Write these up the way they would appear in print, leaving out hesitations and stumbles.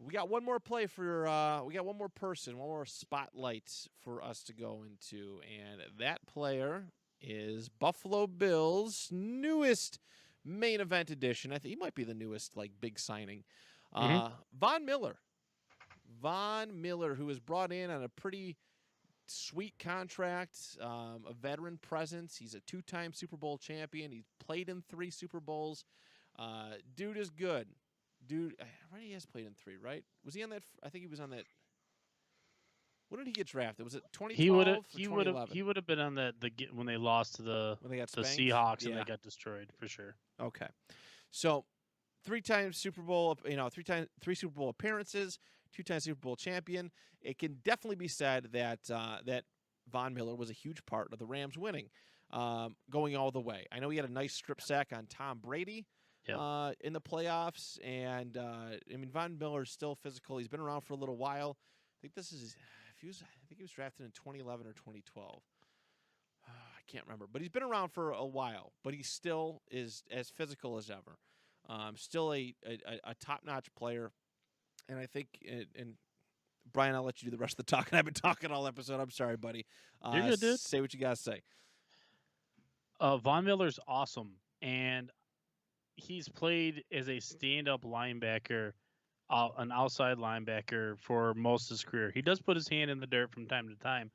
We got one more play for we got one more person, one more spotlight for us to go into, and that player is Buffalo Bills' newest main event edition. I think he might be the newest big signing. Mm-hmm. Von Miller. Von Miller, who was brought in on a pretty sweet contract, a veteran presence. He's a two-time Super Bowl champion. He's played in 3 Super Bowls. Dude is good. Dude, he has played in 3, right? Was he on that? I think he was on that. When did he get drafted? Was it 2012 or 2011? He would have been on when they lost to When they got the spanked? Seahawks and Yeah. they got destroyed for sure. Okay. So, 3-time Super Bowl, 3 Super Bowl appearances, 2-time Super Bowl champion. It can definitely be said that that Von Miller was a huge part of the Rams winning, going all the way. I know he had a nice strip sack on Tom Brady in the playoffs, and Von Miller's still physical. He's been around for a little while. I think he was drafted in 2011 or 2012. I can't remember, but he's been around for a while. But he still is as physical as ever. Still a top-notch player, and I think and Brian, I'll let you do the rest of the talking. I've been talking all episode. I'm sorry, buddy. You're good, dude. Say what you gotta say. Von Miller's awesome, and he's played as a stand-up linebacker, an outside linebacker for most of his career. He does put his hand in the dirt from time to time,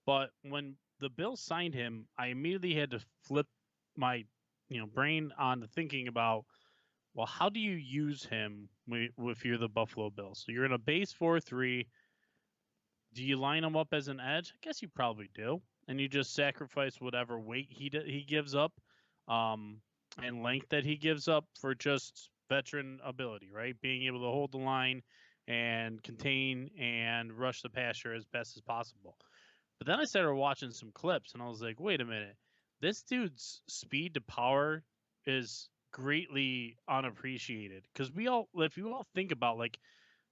but when the Bills signed him, I immediately had to flip my brain on to thinking about, well, how do you use him if you're the Buffalo Bills? So you're in a base 4-3. Do you line him up as an edge? I guess you probably do, and you just sacrifice whatever weight he gives up, and length that he gives up for just veteran ability, right? Being able to hold the line and contain and rush the passer as best as possible. But then I started watching some clips, and I was like, wait a minute. This dude's speed to power is greatly unappreciated. Because if you all think about,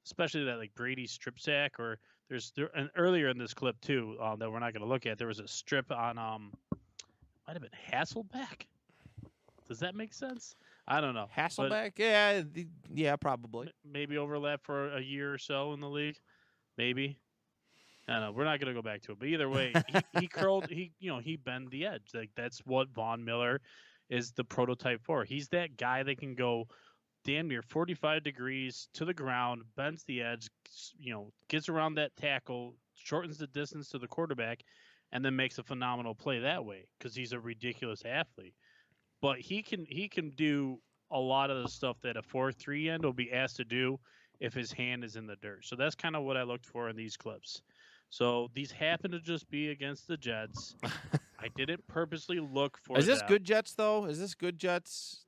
especially that Brady strip sack, or and earlier in this clip too, that we're not going to look at, there was a strip on, might have been Hasselbeck. Does that make sense? I don't know. Hasselbeck? Yeah, probably. Maybe overlap for a year or so in the league. Maybe. I don't know. We're not going to go back to it. But either way, he curled, he bent the edge. That's what Von Miller is the prototype for. He's that guy that can go damn near 45 degrees to the ground, bends the edge, gets around that tackle, shortens the distance to the quarterback, and then makes a phenomenal play that way because he's a ridiculous athlete. But he can do a lot of the stuff that a 4-3 end will be asked to do if his hand is in the dirt. So that's kind of what I looked for in these clips. So these happen to just be against the Jets. I didn't purposely look for. Is this good Jets though? Is this good Jets?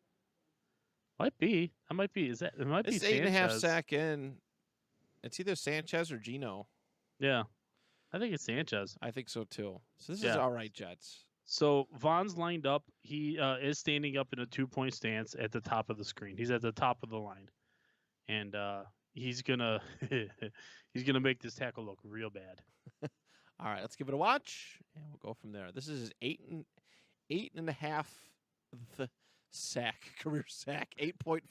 Might be. That might be. Is that? It might be. 8.5 sack in. It's either Sanchez or Geno. Yeah, I think it's Sanchez. I think so too. So this is all right, Jets. So Von's lined up. He is standing up in a 2-point stance at the top of the screen. He's at the top of the line, and he's gonna make this tackle look real bad. All right, let's give it a watch, and we'll go from there. This is his 8.5 sack career sack 8.5.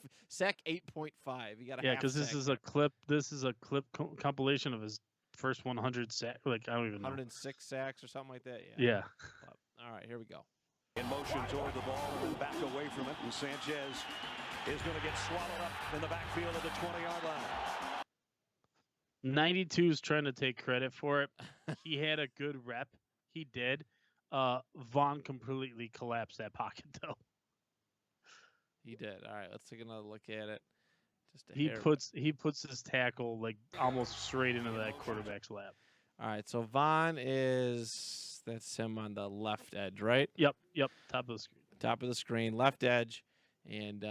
He got a because this is a clip. This is a clip compilation of his first 100 sack. I don't even know. 106 sacks or something like that. Yeah. All right, here we go. In motion toward the ball, back away from it, and Sanchez is going to get swallowed up in the backfield at the 20-yard line. 92 is trying to take credit for it. He had a good rep. He did. Von completely collapsed that pocket, though. He did. All right, let's take another look at it. He puts his tackle almost straight into that quarterback's lap. All right, so Von that's him on the left edge, right? Yep. Top of the screen. Top of the screen, left edge, and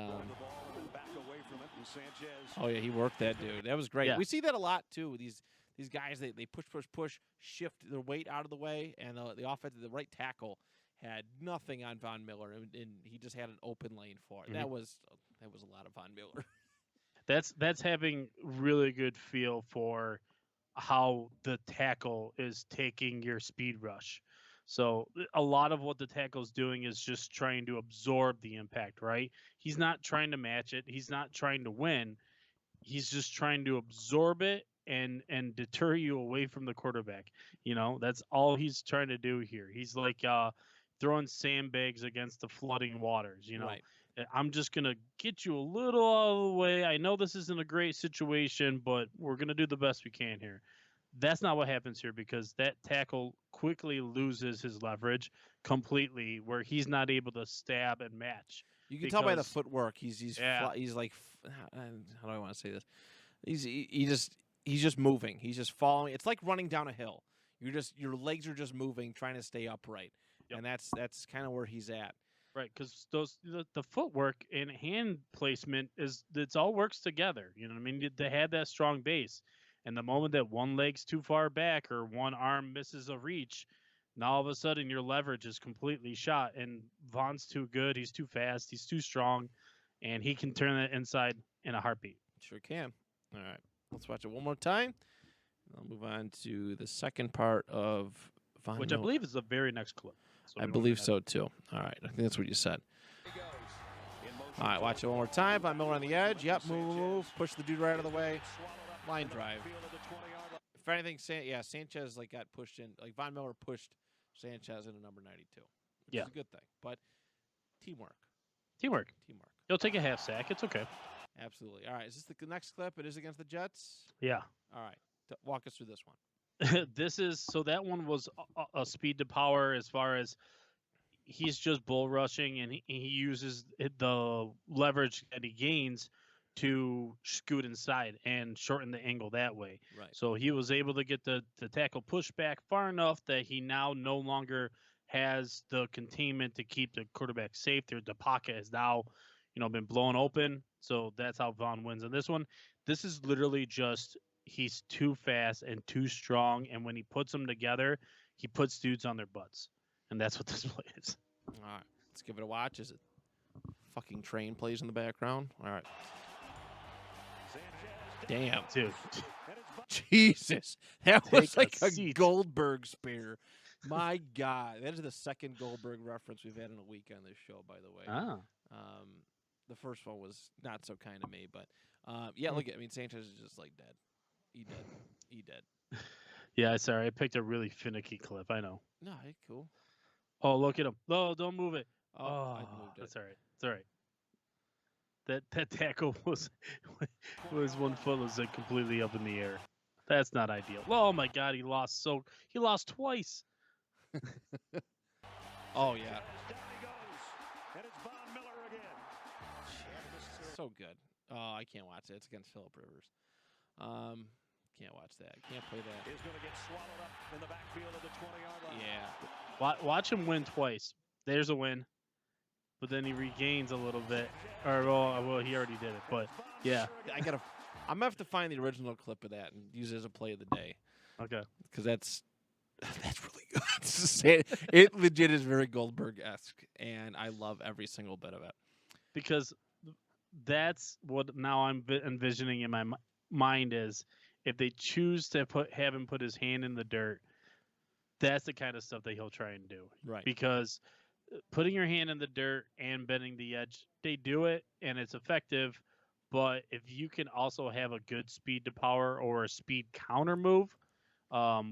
oh yeah, he worked that dude. That was great. Yeah. We see that a lot too. These guys they push, shift their weight out of the way, and the right tackle had nothing on Von Miller, and he just had an open lane for it. Mm-hmm. That was a lot of Von Miller. That's having really good feel for how the tackle is taking your speed rush. So a lot of what the tackle's doing is just trying to absorb the impact, right? He's not trying to match it. He's not trying to win. he's just trying to absorb it and deter you away from the quarterback. That's all he's trying to do here. He's like throwing sandbags against the flooding waters. Right. I'm just gonna get you a little out of the way. I know this isn't a great situation, but we're gonna do the best we can here. That's not what happens here because that tackle quickly loses his leverage completely, where he's not able to stab and match. You can tell by the Because footwork. He's yeah, he's like, how do I want to say this? He's just moving. He's just following. It's like running down a hill. Your legs are just moving, trying to stay upright, Yep. and that's kind of where he's at. right. Because the footwork and hand placement it's all works together. You know what I mean? They had that strong base, and the moment that one leg's too far back or one arm misses a reach, now all of a sudden your leverage is completely shot. And Vaughn's too good. He's too fast. He's too strong, and he can turn that inside in a heartbeat. Sure can. All right, let's watch it one more time. I'll move on to the second part of Von Which I Miller. believe is the very next clip. So I we won't believe have- so too. All right, I think that's what you said. All right, watch it one more time. Von Miller on the edge. Yep, move, push the dude right out of the way. Line drive. If anything, Sanchez got pushed in. Like Von Miller pushed Sanchez into number 92, which Yeah. is a good thing. But teamwork. Teamwork. He'll take a half sack. It's okay. Absolutely. All right, is this the next clip? It is against the Jets. Yeah. All right, walk us through this one. That one was a speed to power as far as he's just bull rushing and he uses the leverage that he gains to scoot inside and shorten the angle that way. Right. So he was able to get the tackle pushed back far enough that he now no longer has the containment to keep the quarterback safe. The pocket has now, been blown open. So that's how Vaughn wins in this one. This is literally just he's too fast and too strong, and when he puts them together, he puts dudes on their butts, and that's what this play is. All right, let's give it a watch. Is it fucking train plays in the background? All right. Damn. Dude, Jesus. That Take was a like a seat. Goldberg spear. My God. That is the second Goldberg reference we've had in a week on this show, by the way. The first one was not so kind of me, but yeah, look at Sanchez is just like dead. He dead. yeah, sorry, I picked a really finicky clip. I know. No, hey, cool. Oh, look at him. No, don't move it. Oh, I moved it. That's all right. It's all right. That tackle was 1 foot was like completely up in the air. That's not ideal. Oh my God, he lost twice. Oh yeah. So good. Oh, I can't watch it. It's against Phillip Rivers. Can't watch that. Can't play that. Is going to get swallowed up in the backfield of the 20-yard line. Yeah. Watch him win twice. There's a win, but then he regains a little bit. Or well, he already did it. But yeah, I'm gonna have to find the original clip of that and use it as a play of the day okay. because that's really good. It legit is very Goldberg-esque, and I love every single bit of it. Because that's what now I'm envisioning in my mind is if they choose to have him put his hand in the dirt, that's the kind of stuff that he'll try and do. Right. Because putting your hand in the dirt and bending the edge, they do it and it's effective. But if you can also have a good speed to power or a speed counter move,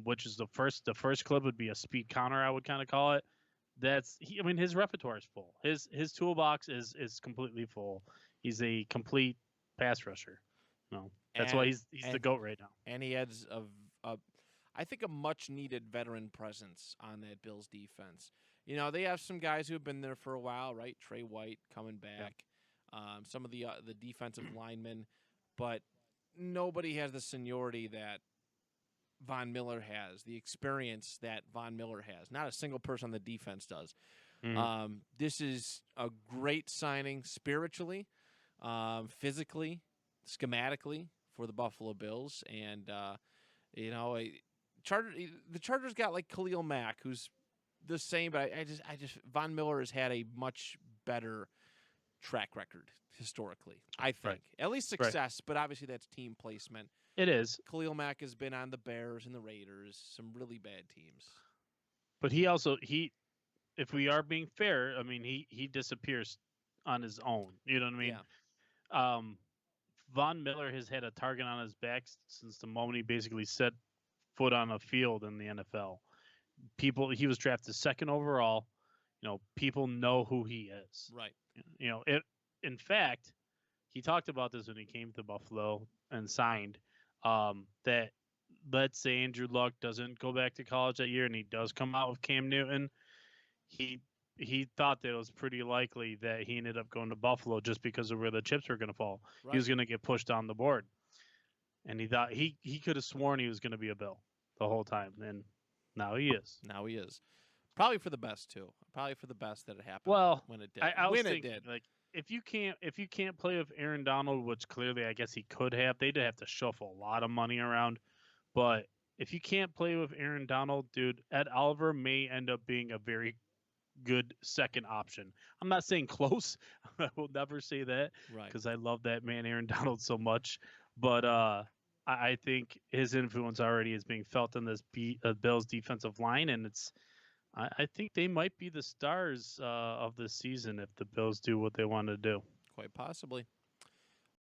which is the first clip would be a speed counter, I would kind of call it. His repertoire is full. His toolbox is completely full. He's a complete pass rusher. No, that's why he's the GOAT right now. And he adds I think a much needed veteran presence on that Bills defense. They have some guys who have been there for a while, right? Trey White coming back, some of the defensive linemen, but nobody has the seniority that Von Miller has, the experience that Von Miller has. Not a single person on the defense does. Mm-hmm. This is a great signing spiritually, physically, schematically for the Buffalo Bills, and the Chargers got like Khalil Mack, who's the same, but I just Von Miller has had a much better track record historically. I think Right. at least success, but obviously that's team placement. It is. Khalil Mack has been on the Bears and the Raiders, some really bad teams. But he also if we are being fair, he disappears on his own. You know what I mean? Yeah. Von Miller has had a target on his back since the moment he basically set foot on a field in the NFL. He was drafted 2nd overall. People know who he is. Right. In fact, he talked about this when he came to Buffalo and signed. That let's say Andrew Luck doesn't go back to college that year and he does come out with Cam Newton, he thought that it was pretty likely that he ended up going to Buffalo just because of where the chips were going to fall. Right. He was going to get pushed on the board, and he thought he could have sworn he was going to be a Bill the whole time, and now he is. Now he is. Probably for the best too. Probably for the best that it happened. Well, when it did. I was when thinking, it did. like, if you can't play with Aaron Donald, which clearly I guess he could have, they'd have to shuffle a lot of money around. But if you can't play with Aaron Donald, dude, Ed Oliver may end up being a very good second option. I'm not saying close. I will never say that Right. because I love that man Aaron Donald so much. But I think his influence already is being felt in this Bills defensive line, and I think they might be the stars of this season if the Bills do what they want to do. Quite possibly.